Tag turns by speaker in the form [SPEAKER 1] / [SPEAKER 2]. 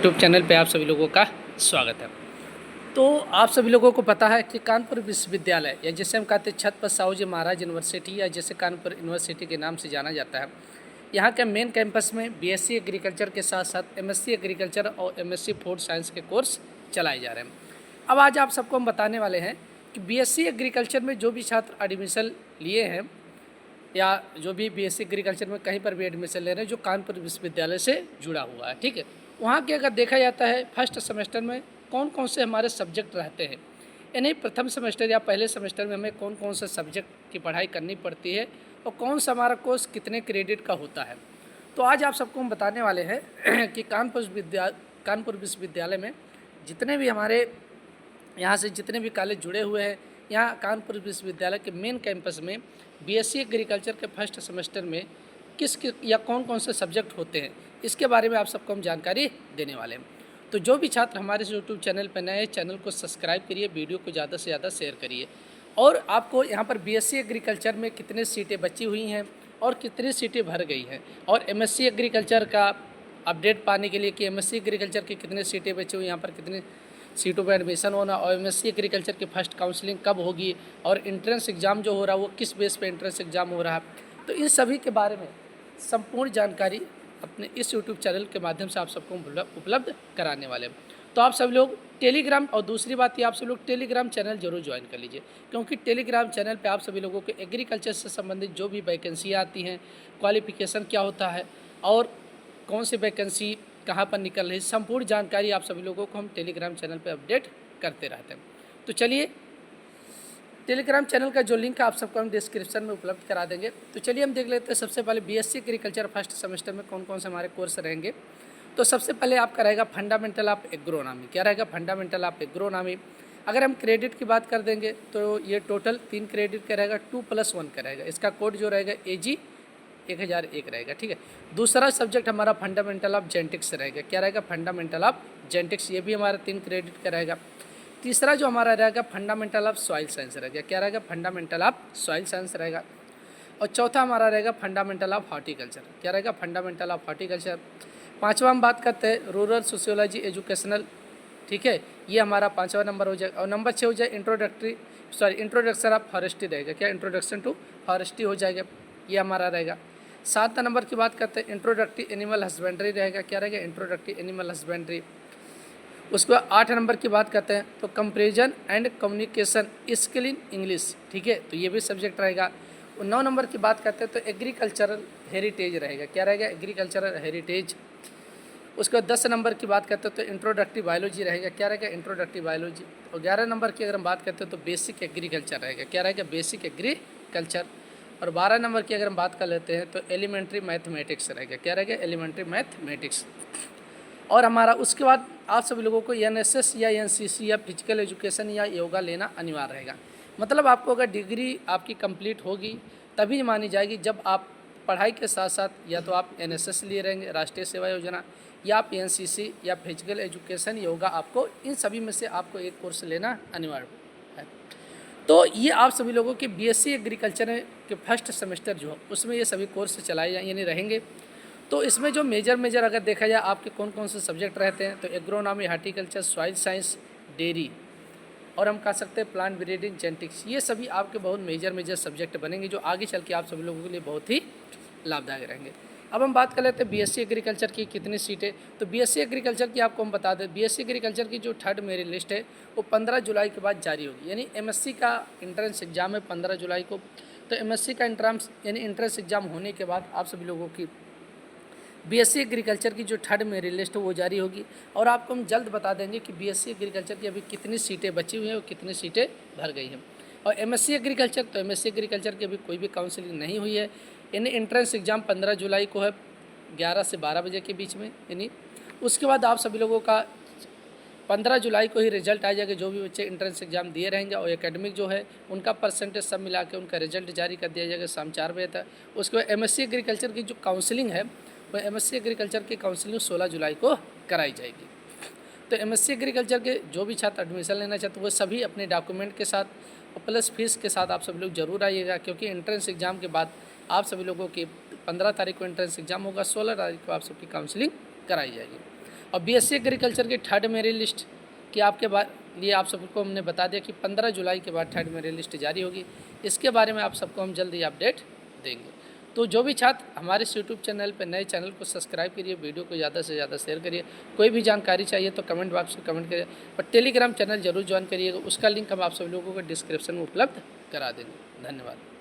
[SPEAKER 1] YouTube channel पे आप सभी लोगों का स्वागत है। तो आप सभी लोगों को पता है कि कानपुर विश्वविद्यालय या जिसे हम कहते हैं छत्रपति साहू जी महाराज यूनिवर्सिटी या जिसे कानपुर यूनिवर्सिटी के नाम से जाना जाता है, यहाँ के मेन कैंपस में बीएससी एग्रीकल्चर के साथ साथ एमएससी एग्रीकल्चर और एमएससी फूड साइंस के कोर्स चलाए जा रहे हैं। अब आज आप सबको हम बताने वाले हैं कि बीएससी एग्रीकल्चर में जो भी छात्र एडमिशन लिए हैं या जो भी बीएससी एग्रीकल्चर में कहीं पर भी एडमिशन ले रहे हैं जो कानपुर विश्वविद्यालय से जुड़ा हुआ है, ठीक है। वहाँ के अगर देखा जाता है फर्स्ट सेमेस्टर में कौन कौन से हमारे सब्जेक्ट रहते हैं, यानी प्रथम सेमेस्टर या पहले सेमेस्टर में हमें कौन कौन से सब्जेक्ट की पढ़ाई करनी पड़ती है और कौन सा हमारा कोर्स कितने क्रेडिट का होता है। तो आज आप सबको हम बताने वाले हैं कि कानपुर विश्वविद्यालय में जितने भी हमारे यहाँ से जितने भी कॉलेज जुड़े हुए हैं, यहाँ कानपुर विश्वविद्यालय के मेन कैंपस में बीएससी एग्रीकल्चर के फर्स्ट सेमेस्टर में किस या कौन कौन से सब्जेक्ट होते हैं, इसके बारे में आप सबको हम जानकारी देने वाले हैं। तो जो भी छात्र हमारे यूट्यूब चैनल पर नए हैं, चैनल को सब्सक्राइब करिए, वीडियो को ज़्यादा से ज़्यादा शेयर करिए। और आपको यहाँ पर बीएससी एग्रीकल्चर में कितने सीटें बची हुई हैं और कितनी सीटें भर गई हैं, और एमएससी एग्रीकल्चर का अपडेट पाने के लिए कि एमएससी एग्रीकल्चर की कितनी सीटें बची हुई, यहाँ पर कितनी सीटों पर एडमिशन होना, और एमएससी एग्रीकल्चर की फर्स्ट काउंसलिंग कब होगी, और इंट्रेंस एग्ज़ाम जो हो रहा है वो किस बेस पे इंट्रेंस एग्ज़ाम हो रहा है। तो इन सभी के बारे में संपूर्ण जानकारी अपने इस यूट्यूब चैनल के माध्यम से आप सबको उपलब्ध कराने वाले हैं। तो आप सब लोग टेलीग्राम, और दूसरी बात ये आप सब लोग टेलीग्राम चैनल जरूर ज्वाइन कर लीजिए, क्योंकि टेलीग्राम चैनल पे आप सभी लोगों को एग्रीकल्चर से संबंधित जो भी वैकेंसियाँ आती हैं, क्वालिफिकेशन क्या होता है और कौन सी वैकेंसी कहाँ पर निकल रही, संपूर्ण जानकारी आप सभी लोगों को हम टेलीग्राम चैनल पर अपडेट करते रहते हैं। तो चलिए, टेलीग्राम चैनल का जो लिंक है आप सबको हम डिस्क्रिप्शन में उपलब्ध करा देंगे। तो चलिए हम देख लेते हैं सबसे पहले बीएससी एग्रीकल्चर फर्स्ट सेमेस्टर में कौन कौन से हमारे कोर्स रहेंगे। तो सबसे पहले आपका रहेगा फंडामेंटल ऑफ एग्रोनॉमी। क्या रहेगा? Fundamental of agronomy. अगर हम क्रेडिट की बात कर देंगे तो ये टोटल 3 क्रेडिट का रहेगा, 2+1 का रहेगा। इसका कोड जो रहेगा AG 1001 रहेगा, ठीक है। दूसरा सब्जेक्ट हमारा फंडामेंटल ऑफ जेनेटिक्स रहेगा। क्या रहेगा? Fundamental of genetics. ये भी हमारा 3 क्रेडिट का रहेगा। तीसरा जो हमारा रहेगा फंडामेंटल ऑफ सॉइल साइंस रहेगा। क्या रहेगा? फंडामेंटल ऑफ सॉइल साइंस रहेगा। और चौथा हमारा रहेगा फंडामेंटल ऑफ हॉर्टिकल्चर। क्या रहेगा? Fundamental of horticulture. पांचवा हम बात करते हैं रूरल सोशियोलॉजी एजुकेशनल, ठीक है, ये हमारा 5वां नंबर हो जाएगा। और नंबर 6 हो जाए इंट्रोडक्शन ऑफ फॉरेस्ट्री रहेगा। क्या? इंट्रोडक्शन टू फॉरेस्ट्री हो जाएगा, ये हमारा रहेगा। 7 नंबर की बात करते हैं इंट्रोडक्टरी एनिमल हस्बेंड्री रहेगा। क्या रहेगा? Introductory animal husbandry. उसके बाद 8 नंबर की बात करते हैं तो comparison and communication skill in English, ठीक है, तो ये भी सब्जेक्ट रहेगा। 9 नंबर की बात करते हैं तो एग्रीकल्चरल हेरिटेज रहेगा। क्या रहेगा? Agricultural heritage. उसके बाद 10 नंबर की बात करते हैं तो इंट्रोडक्टरी बायोलॉजी रहेगा। क्या रहेगा? Introductory biology. और 11 नंबर की अगर हम बात करते हैं तो बेसिक एग्रीकल्चर रहेगा। क्या रहेगा? Basic agriculture. और 12 नंबर की अगर हम बात कर लेते हैं तो एलिमेंट्री मैथमेटिक्स रहेगा। क्या रहेगा? Elementary mathematics. और हमारा उसके बाद आप सभी लोगों को NSS या NCC या फिजिकल एजुकेशन या योगा लेना अनिवार्य रहेगा। मतलब आपको अगर डिग्री आपकी कंप्लीट होगी तभी मानी जाएगी जब आप पढ़ाई के साथ साथ या तो आप NSS लिए रहेंगे, राष्ट्रीय सेवा योजना, या आप NCC या फिजिकल एजुकेशन योगा, आपको इन सभी में से आपको एक कोर्स लेना अनिवार्य है। तो ये आप सभी लोगों के बीएससी एग्रीकल्चर के फर्स्ट सेमेस्टर जो है उसमें ये सभी कोर्स चलाए यानी रहेंगे। तो इसमें जो मेजर अगर देखा जाए आपके कौन कौन से सब्जेक्ट रहते हैं तो agronomy, horticulture, soil science, dairy, और हम कह सकते हैं प्लांट ब्रीडिंग, जेनेटिक्स, ये सभी आपके बहुत मेजर सब्जेक्ट बनेंगे जो आगे चल के आप सभी लोगों के लिए बहुत ही लाभदायक रहेंगे। अब हम बात कर लेते हैं बीएससी एग्रीकल्चर की कितनी सीटें। तो बीएससी एग्रीकल्चर की आपको हम बता दें, बीएससी एग्रीकल्चर की जो थर्ड मेरिट लिस्ट है वो 15 जुलाई के बाद जारी होगी। यानी एमएससी का इंट्रेंस एग्जाम है 15 जुलाई को, तो एमएससी का इंट्रेंस एग्जाम होने के बाद आप सभी लोगों की बीएससी एग्रीकल्चर की जो थर्ड मेरिट लिस्ट है वो जारी होगी। और आपको हम जल्द बता देंगे कि बीएससी एग्रीकल्चर की अभी कितनी सीटें बची हुई हैं और कितनी सीटें भर गई हैं। और एमएससी एग्रीकल्चर, तो एमएससी एग्रीकल्चर की अभी कोई भी काउंसलिंग नहीं हुई है। यानी इंट्रेंस एग्ज़ाम 15 जुलाई को है 11 से 12 बजे के बीच में। यानी उसके बाद आप सभी लोगों का 15 जुलाई को ही रिजल्ट आ जाएगा। जो भी बच्चे इंट्रेंस एग्जाम दिए रहेंगे और एकेडमिक जो है उनका परसेंटेज सब मिला के उनका रिजल्ट जारी कर दिया जाएगा शाम 4 बजे तक। उसके बाद एमएससी एग्रीकल्चर की जो काउंसलिंग है वो एमएससी एग्रीकल्चर की काउंसलिंग 16 जुलाई को कराई जाएगी। तो एमएससी एग्रीकल्चर के जो भी छात्र एडमिशन लेना चाहते हैं वो सभी अपने डॉक्यूमेंट के साथ और प्लस फीस के साथ आप सभी लोग जरूर आइएगा, क्योंकि एंट्रेंस एग्जाम के बाद आप सभी लोगों की 15 तारीख को एंट्रेंस एग्जाम होगा, 16 तारीख को आप सबकी काउंसलिंग कराई जाएगी। और बीएससी एग्रीकल्चर की थर्ड मेरिट लिस्ट की आपके लिए आप सबको हमने बता दिया कि 15 जुलाई के बाद थर्ड मेरिट लिस्ट जारी होगी। इसके बारे में आप सबको हम जल्दी अपडेट देंगे। तो जो भी छात्र हमारे इस यूट्यूब चैनल पर नए, चैनल को सब्सक्राइब करिए, वीडियो को ज़्यादा से ज़्यादा शेयर करिए। कोई भी जानकारी चाहिए तो कमेंट बॉक्स में कमेंट करिए और टेलीग्राम चैनल जरूर ज्वाइन करिएगा। उसका लिंक हम आप सभी लोगों को डिस्क्रिप्शन में उपलब्ध करा देंगे। धन्यवाद।